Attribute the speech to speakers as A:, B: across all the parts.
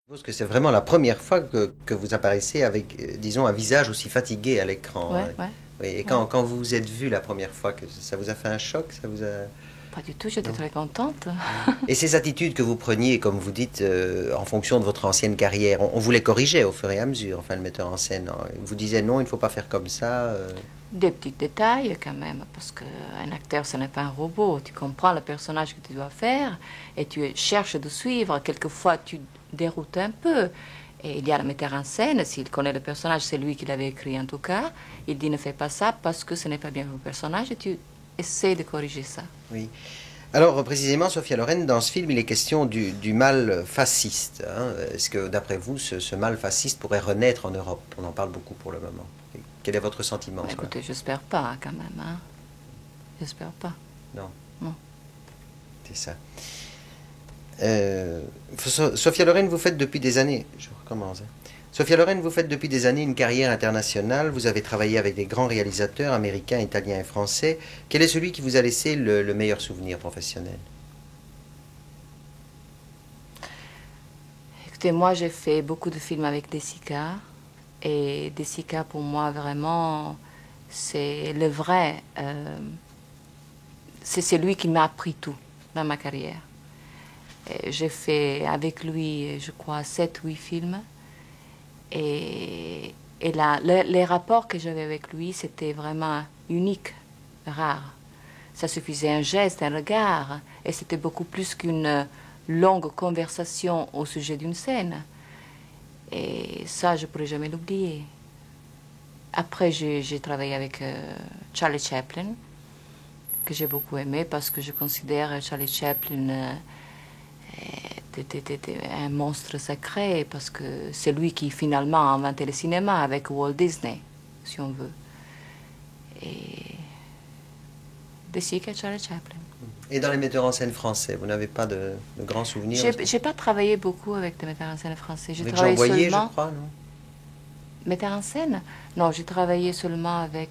A: Parce que c'est vraiment la première fois que vous apparaissez avec, disons, un visage aussi fatigué à l'écran,
B: Ouais,
A: hein.
B: ouais,
A: Oui, et
B: ouais.
A: quand vous vous êtes vu la première fois, que ça vous a fait un choc, ça vous a...
B: Pas du tout, j'étais
A: Non?
B: très contente.
A: Oui. Et ces attitudes que vous preniez, comme vous dites, en fonction de votre ancienne carrière, on vous les corrigeait au fur et à mesure, enfin, le metteur en scène, hein. Il vous disait non, il ne faut pas faire comme ça.
B: Des petits détails quand même, parce qu'un acteur, ce n'est pas un robot. Tu comprends le personnage que tu dois faire et tu cherches de suivre. Quelquefois, tu déroutes un peu. Et il y a le metteur en scène, s'il connaît le personnage, c'est lui qui l'avait écrit en tout cas. Il dit ne fais pas ça parce que ce n'est pas bien pour le personnage et tu essaies de corriger ça.
A: Oui. Alors, précisément, Sophia Loren, dans ce film, il est question du mal fasciste, hein. Est-ce que, d'après vous, ce mal fasciste pourrait renaître en Europe? On en parle beaucoup pour le moment. Et quel est votre sentiment
B: Mais
A: sur la...
B: écoutez, j'espère pas quand même. Hein. J'espère pas.
A: Non,
B: Non.
A: c'est ça. Euh, Sophia Loren, vous faites depuis des années... Je recommence, hein. Sophia Loren, vous faites depuis des années une carrière internationale. Vous avez travaillé avec des grands réalisateurs américains, italiens et français. Quel est celui qui vous a laissé le meilleur souvenir professionnel?
B: Écoutez, moi j'ai fait beaucoup de films avec Desica. Et Desica, pour moi, vraiment, c'est le vrai. C'est lui qui m'a appris tout dans ma carrière. J'ai fait avec lui, je crois, 7 ou 8 films. Et, les rapports que j'avais avec lui, c'était vraiment unique, rare. Ça suffisait un geste, un regard. Et c'était beaucoup plus qu'une longue conversation au sujet d'une scène. Et ça, je ne pourrais jamais l'oublier. Après, j'ai travaillé avec Charlie Chaplin, que j'ai beaucoup aimé parce que je considère Charlie Chaplin un monstre sacré parce que c'est lui qui finalement a inventé le cinéma avec Walt Disney, si on veut. Et de si que Charlie Chaplin.
A: Et dans les metteurs en scène français, vous n'avez pas de grands souvenirs de ce que...
B: J'ai pas travaillé beaucoup avec des metteurs en scène français. J'ai
A: Avec Jean
B: travaillé
A: Boyer, je
B: seulement
A: crois, non?
B: metteur en scène. Non, j'ai travaillé seulement avec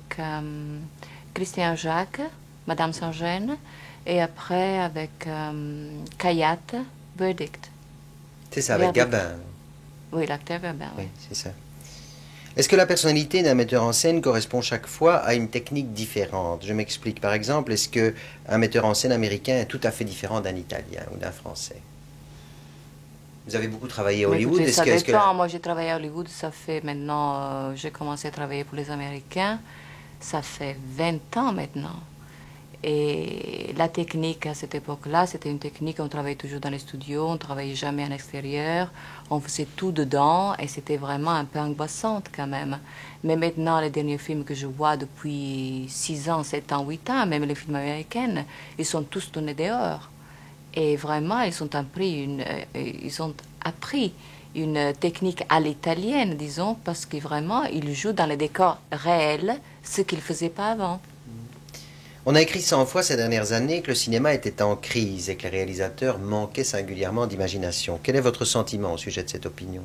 B: Christian Jacques, Madame Sans-Gêne, et après avec Kayat, Verdict.
A: C'est ça, avec
B: Verdict.
A: Gabin.
B: Oui, l'acteur Verbin, oui.
A: Oui, c'est ça. Est-ce que la personnalité d'un metteur en scène correspond chaque fois à une technique différente? Je m'explique. Par exemple, est-ce que un metteur en scène américain est tout à fait différent d'un Italien ou d'un Français? Vous avez beaucoup travaillé à
B: Mais
A: Hollywood.
B: écoutez, ça
A: Est-ce que la...
B: dépend. Moi, j'ai travaillé à Hollywood, ça fait maintenant, j'ai commencé à travailler pour les Américains, ça fait 20 ans maintenant. Et la technique à cette époque-là, c'était une technique, on travaillait toujours dans les studios, on travaillait jamais en extérieur, on faisait tout dedans et c'était vraiment un peu angoissante quand même. Mais maintenant, les derniers films que je vois depuis 6 ans, 7 ans, 8 ans, même les films américains, ils sont tous tournés dehors. Et vraiment, ils ont appris une technique à l'italienne, disons, parce que vraiment, ils jouent dans les décors réels, ce qu'ils ne faisaient pas avant.
A: On a écrit 100 fois ces dernières années que le cinéma était en crise et que les réalisateurs manquaient singulièrement d'imagination. Quel est votre sentiment au sujet de cette opinion?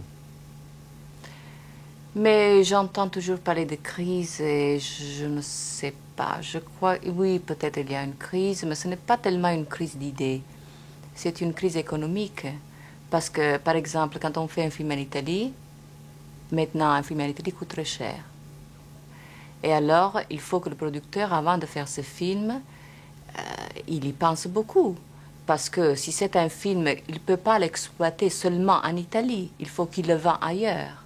B: Mais j'entends toujours parler de crise et je ne sais pas. Je crois, oui, peut-être il y a une crise, mais ce n'est pas tellement une crise d'idées. C'est une crise économique. Parce que, par exemple, quand on fait un film en Italie, maintenant, un film en Italie coûte très cher. Et alors, il faut que le producteur, avant de faire ce film, il y pense beaucoup. Parce que si c'est un film, il ne peut pas l'exploiter seulement en Italie. Il faut qu'il le vende ailleurs.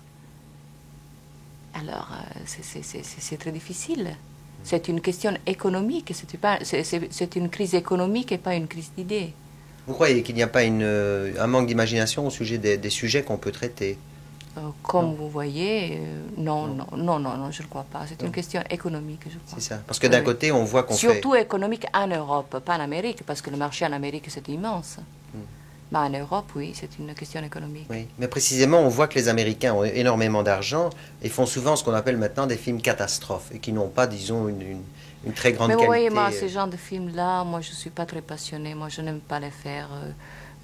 B: Alors, c'est très difficile. C'est une question économique. C'est une crise économique et pas une crise d'idées.
A: Vous croyez qu'il n'y a pas un manque d'imagination au sujet des sujets qu'on peut traiter?
B: Comme
A: Non,
B: vous voyez, non,
A: non,
B: non, non, non, non, je ne crois pas. C'est une
A: non.
B: question économique, je
A: C'est
B: crois.
A: ça. Parce que
B: Oui,
A: d'un
B: oui.
A: côté, on voit qu'on fait...
B: Surtout économique en Europe, pas en Amérique, parce que le marché en Amérique, c'est immense.
A: Hmm.
B: Mais en Europe, oui, c'est une question économique.
A: Oui, mais précisément, on voit que les Américains ont énormément d'argent et font souvent ce qu'on appelle maintenant des films catastrophes et qui n'ont pas, disons, une très
B: Mais
A: grande
B: vous voyez, moi,
A: qualité.
B: ce genre de films-là, moi, je ne suis pas très passionnée. Moi, je n'aime pas les faire.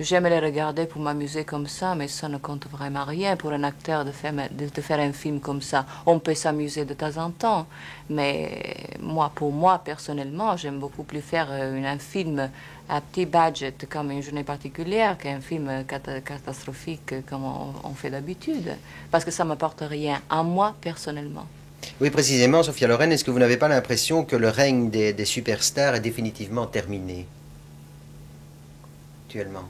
B: J'aime les regarder pour m'amuser comme ça, mais ça ne compte vraiment rien pour un acteur de faire un film comme ça. On peut s'amuser de temps en temps, mais moi, pour moi, personnellement, j'aime beaucoup plus faire un film à petit budget comme Une journée particulière qu'un film catastrophique comme on fait d'habitude, parce que ça ne m'apporte rien à moi personnellement.
A: Oui, précisément, Sophia Loren, est-ce que vous n'avez pas l'impression que le règne des superstars est définitivement terminé actuellement?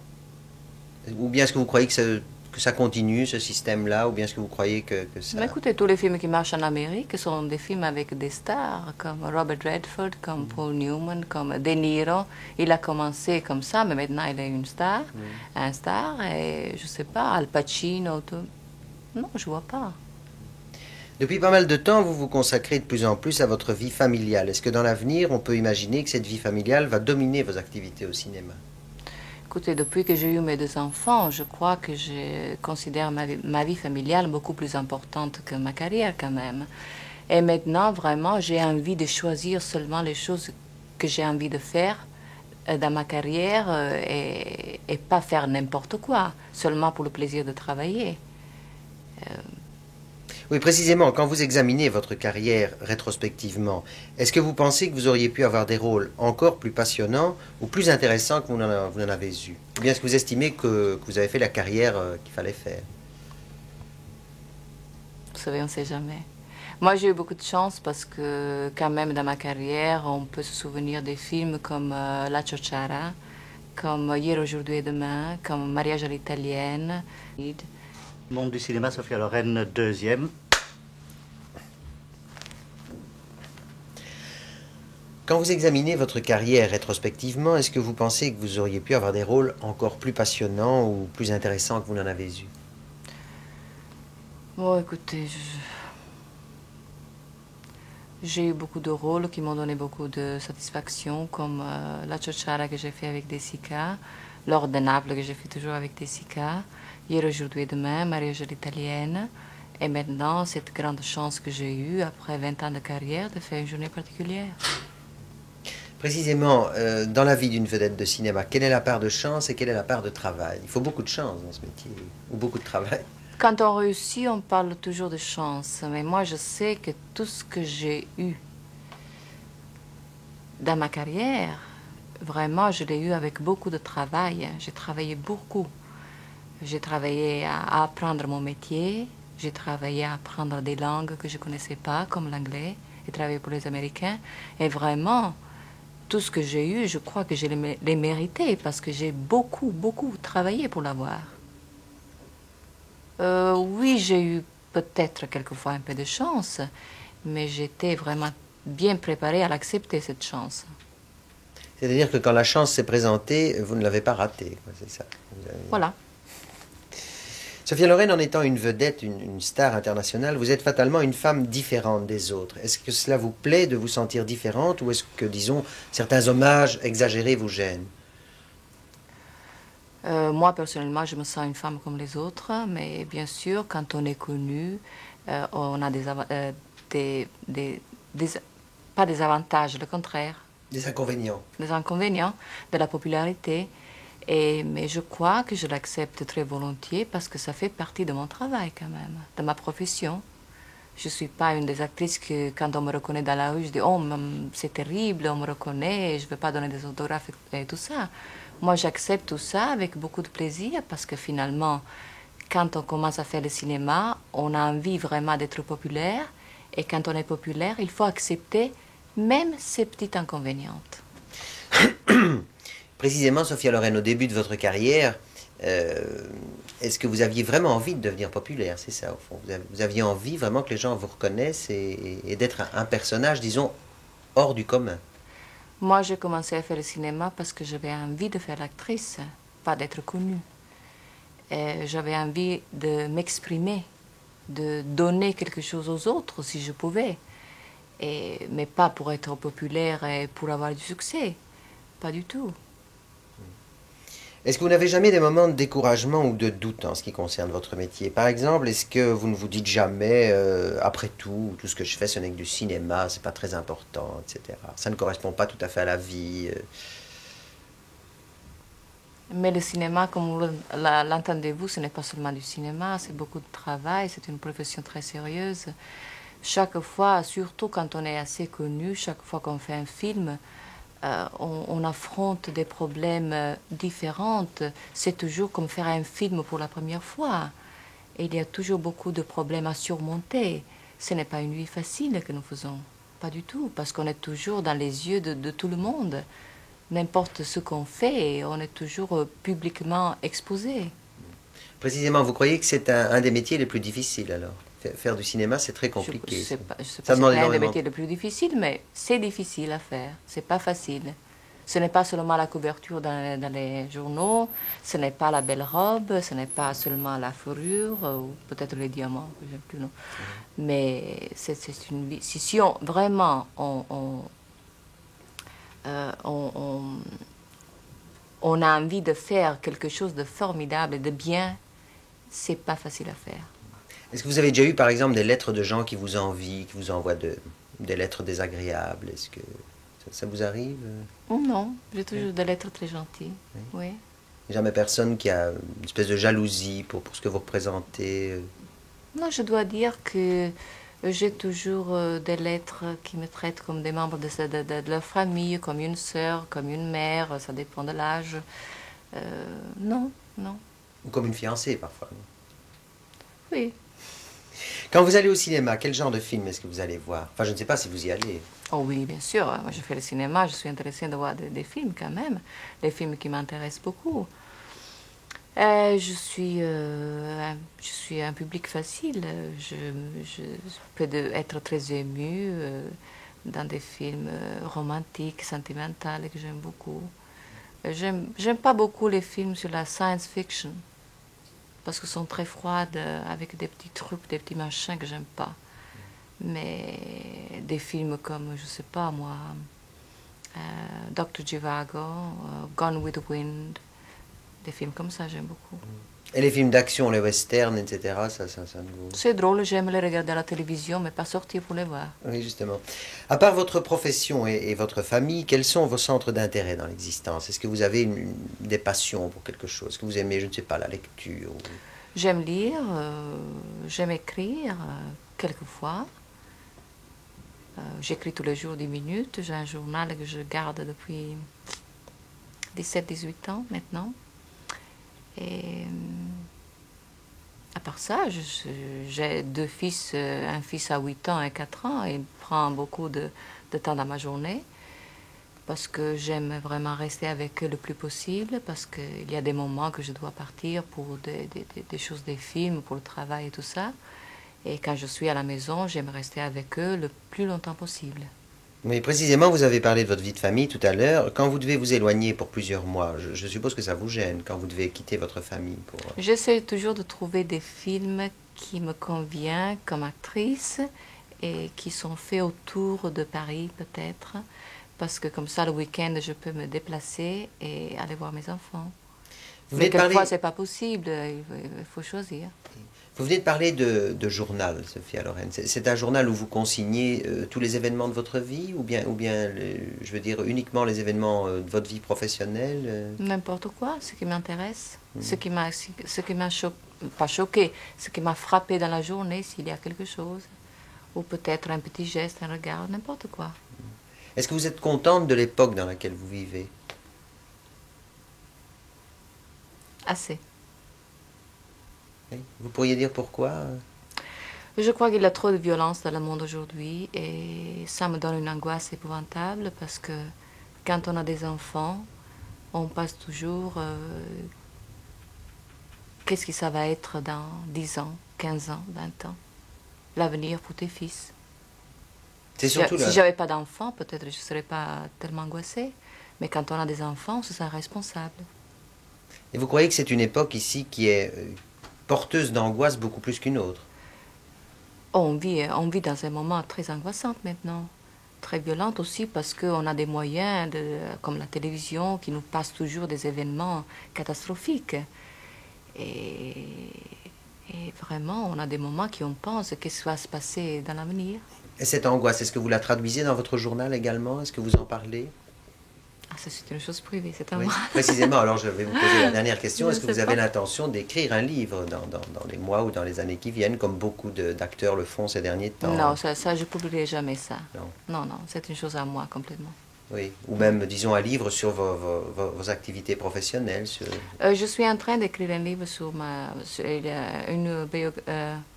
A: Ou bien est-ce que vous croyez que ça continue, ce système-là, ou bien est-ce que vous croyez que ça...
B: Mais écoutez, tous les films qui marchent en Amérique sont des films avec des stars, comme Robert Redford, comme Paul Newman, comme De Niro. Il a commencé comme ça, mais maintenant il est une star, un star, et je sais pas, Al Pacino, tout. Non, je vois pas.
A: Depuis pas mal de temps, vous vous consacrez de plus en plus à votre vie familiale. Est-ce que dans l'avenir, on peut imaginer que cette vie familiale va dominer vos activités au cinéma?
B: Écoutez, depuis que j'ai eu mes deux enfants, je crois que je considère ma vie familiale beaucoup plus importante que ma carrière quand même. Et maintenant, vraiment, j'ai envie de choisir seulement les choses que j'ai envie de faire dans ma carrière et pas faire n'importe quoi, seulement pour le plaisir de travailler.
A: Oui, précisément, quand vous examinez votre carrière rétrospectivement, est-ce que vous pensez que vous auriez pu avoir des rôles encore plus passionnants ou plus intéressants que vous n'en avez eu? Ou bien est-ce que vous estimez que vous avez fait la carrière qu'il fallait faire?
B: Vous savez, on ne sait jamais. Moi, j'ai eu beaucoup de chance parce que quand même dans ma carrière, on peut se souvenir des films comme La Ciociara, comme Hier, aujourd'hui et demain, comme Mariage à l'italienne.
C: Monde du cinéma, Sophia Loren, deuxième.
A: Quand vous examinez votre carrière rétrospectivement, est-ce que vous pensez que vous auriez pu avoir des rôles encore plus passionnants ou plus intéressants que vous n'en avez eu?
B: Bon, écoutez, j'ai eu beaucoup de rôles qui m'ont donné beaucoup de satisfaction, comme La Ciociara que j'ai fait avec Desica, L'Or de Naples que j'ai fait toujours avec Desica, Hier, aujourd'hui et demain, Mariage à l'italienne, et maintenant cette grande chance que j'ai eue, après 20 ans de carrière, de faire une journée particulière.
A: Précisément, dans la vie d'une vedette de cinéma, quelle est la part de chance et quelle est la part de travail? Il faut beaucoup de chance dans ce métier, ou beaucoup de travail.
B: Quand on réussit, on parle toujours de chance, mais moi je sais que tout ce que j'ai eu dans ma carrière, vraiment, je l'ai eu avec beaucoup de travail. J'ai travaillé beaucoup. J'ai travaillé à apprendre mon métier, j'ai travaillé à apprendre des langues que je ne connaissais pas, comme l'anglais, et travaillé pour les Américains. Et vraiment, tout ce que j'ai eu, je crois que je l'ai mérité parce que j'ai beaucoup, beaucoup travaillé pour l'avoir. Oui, j'ai eu peut-être quelquefois un peu de chance, mais j'étais vraiment bien préparée à l'accepter, cette chance.
A: C'est-à-dire que quand la chance s'est présentée, vous ne l'avez pas ratée, c'est ça.
B: Voilà.
A: Sophia Loren, en étant une vedette, une star internationale, vous êtes fatalement une femme différente des autres. Est-ce que cela vous plaît de vous sentir différente ou est-ce que, disons, certains hommages exagérés vous gênent?
B: Moi, personnellement, je me sens une femme comme les autres, mais bien sûr, quand on est connu, on a pas des avantages, le contraire.
A: Des inconvénients.
B: Des inconvénients de la popularité. Mais je crois que je l'accepte très volontiers parce que ça fait partie de mon travail quand même, de ma profession. Je ne suis pas une des actrices que quand on me reconnaît dans la rue, je dis «Oh, c'est terrible, on me reconnaît, je ne veux pas donner des autographes» et tout ça. Moi, j'accepte tout ça avec beaucoup de plaisir parce que finalement, quand on commence à faire le cinéma, on a envie vraiment d'être populaire. Et quand on est populaire, il faut accepter même ces petits inconvénients.
A: Précisément, Sophia Loren, au début de votre carrière, est-ce que vous aviez vraiment envie de devenir populaire? C'est ça, au fond. Vous aviez envie vraiment que les gens vous reconnaissent et d'être un personnage, disons, hors du commun?
B: Moi, j'ai commencé à faire le cinéma parce que j'avais envie de faire l'actrice, pas d'être connue. J'avais envie de m'exprimer, de donner quelque chose aux autres si je pouvais. Mais pas pour être populaire et pour avoir du succès. Pas du tout.
A: Est-ce que vous n'avez jamais des moments de découragement ou de doute en ce qui concerne votre métier? Par exemple, est-ce que vous ne vous dites jamais, après tout ce que je fais, ce n'est que du cinéma, c'est pas très important, etc. Ça ne correspond pas tout à fait à la vie.
B: Mais le cinéma, comme l'entendez-vous, ce n'est pas seulement du cinéma, c'est beaucoup de travail, c'est une profession très sérieuse. Chaque fois, surtout quand on est assez connu, chaque fois qu'on fait un film, on affronte des problèmes différents. C'est toujours comme faire un film pour la première fois. Et il y a toujours beaucoup de problèmes à surmonter. Ce n'est pas une vie facile que nous faisons, pas du tout, parce qu'on est toujours dans les yeux de tout le monde. N'importe ce qu'on fait, on est toujours publiquement exposé.
A: Précisément, vous croyez que c'est un des métiers les plus difficiles alors? Faire du cinéma, c'est très compliqué.
B: Je ne sais pas,
A: Ça
B: si
A: demande
B: c'est un des
A: énormément.
B: métiers les plus difficiles, mais c'est difficile à faire. C'est pas facile. Ce n'est pas seulement la couverture dans les journaux, ce n'est pas la belle robe, ce n'est pas seulement la fourrure, ou peut-être les diamants, que j'aime plus, non. Mais c'est une vie. Si vraiment euh, on, on- on a envie de faire quelque chose de formidable et de bien, c'est pas facile à faire.
A: Est-ce que vous avez déjà eu, par exemple, des lettres de gens qui vous envient, qui vous envoient des lettres désagréables? Est-ce que ça vous arrive?
B: Oh non, j'ai toujours des lettres très gentilles. Oui.
A: Jamais personne qui a une espèce de jalousie pour ce que vous représentez?
B: Non, je dois dire que j'ai toujours des lettres qui me traitent comme des membres de leur famille, comme une sœur, comme une mère, ça dépend de l'âge. Non, non.
A: Ou comme une fiancée, parfois?
B: Oui.
A: Quand vous allez au cinéma, quel genre de film est-ce que vous allez voir? Enfin, je ne sais pas si vous y allez.
B: Oh oui, bien sûr. Moi, je fais le cinéma, je suis intéressée de voir des films quand même, des films qui m'intéressent beaucoup. Je suis un public facile. Je peux être très émue dans des films romantiques, sentimentaux que j'aime beaucoup. J'aime pas beaucoup les films sur la science fiction parce qu'ils sont très froides avec des petits trucs, des petits machins que j'aime pas. Mais des films comme, je sais pas moi, Dr. Zhivago, Gone with the Wind, des films comme ça, j'aime beaucoup.
A: Et les films d'action, les westerns, etc., ça ne vous...
B: C'est drôle, j'aime les regarder à la télévision, mais pas sortir pour les voir.
A: Oui, justement. À part votre profession et votre famille, quels sont vos centres d'intérêt dans l'existence? Est-ce que vous avez des passions pour quelque chose? Est-ce que vous aimez, je ne sais pas, la lecture
B: J'aime lire, j'aime écrire, quelquefois. J'écris tous les jours 10 minutes. J'ai un journal que je garde depuis 17-18 ans maintenant. Et à part ça, j'ai deux fils, un fils à 8 ans et 4 ans. Et il prend beaucoup de temps dans ma journée parce que j'aime vraiment rester avec eux le plus possible, parce qu'il y a des moments que je dois partir pour des choses, des films, pour le travail et tout ça. Et quand je suis à la maison, j'aime rester avec eux le plus longtemps possible.
A: Mais précisément, vous avez parlé de votre vie de famille tout à l'heure. Quand vous devez vous éloigner pour plusieurs mois, je suppose que ça vous gêne quand vous devez quitter votre famille pour...
B: J'essaie toujours de trouver des films qui me conviennent comme actrice et qui sont faits autour de Paris peut-être, parce que comme ça le week-end je peux me déplacer et aller voir mes enfants.
A: Vous
B: Mais
A: venez de parler,
B: quelquefois c'est pas possible, il faut choisir.
A: vous venez de parler de journal, Sophia Loren. C'est un journal où vous consignez tous les événements de votre vie ou bien je veux dire, uniquement les événements de votre vie professionnelle
B: N'importe quoi, ce qui m'intéresse, ce qui m'a pas choqué, ce qui m'a frappé dans la journée, s'il y a quelque chose, ou peut-être un petit geste, un regard, n'importe quoi.
A: Est-ce que vous êtes contente de l'époque dans laquelle vous vivez?
B: Assez.
A: Oui. Vous pourriez dire pourquoi?
B: Je crois qu'il y a trop de violence dans le monde aujourd'hui et ça me donne une angoisse épouvantable parce que quand on a des enfants, on passe toujours qu'est-ce que ça va être dans 10 ans, 15 ans, 20 ans, l'avenir pour tes fils.
A: C'est surtout
B: Si j'avais pas d'enfants, peut-être je ne serais pas tellement angoissée, mais quand on a des enfants, on se sent responsable.
A: Et vous croyez que c'est une époque ici qui est porteuse d'angoisse beaucoup plus qu'une autre?
B: On vit dans un moment très angoissant maintenant, très violente aussi parce qu'on a des moyens comme la télévision qui nous passe toujours des événements catastrophiques. Et vraiment, on a des moments qui on pense qu'est-ce qui va se passer dans l'avenir.
A: Et cette angoisse, est-ce que vous la traduisez dans votre journal également? Est-ce que vous en parlez?
B: c'est une chose privée, c'est à
A: Oui,
B: moi.
A: précisément. Alors, je vais vous poser la dernière question.
B: Je
A: Est-ce que
B: sais
A: vous avez
B: pas.
A: l'intention d'écrire un livre dans les mois ou dans les années qui viennent, comme beaucoup d'acteurs le font ces derniers temps?
B: Non, ça, je publierai jamais ça.
A: Non.
B: Non, non, c'est une chose à moi complètement.
A: Oui. Ou même, disons, un livre sur vos activités professionnelles.
B: Je suis en train d'écrire un livre sur une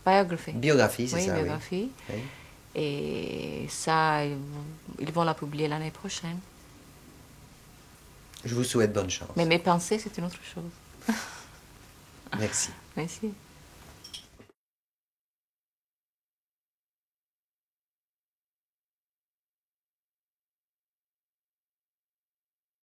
B: biographie.
A: Biographie, c'est
B: Oui,
A: ça, oui.
B: biographie.
A: Oui.
B: Et ça, ils vont la publier l'année prochaine.
A: Je vous souhaite bonne chance.
B: Mais mes pensées, c'est une autre chose.
A: Merci.
B: Merci.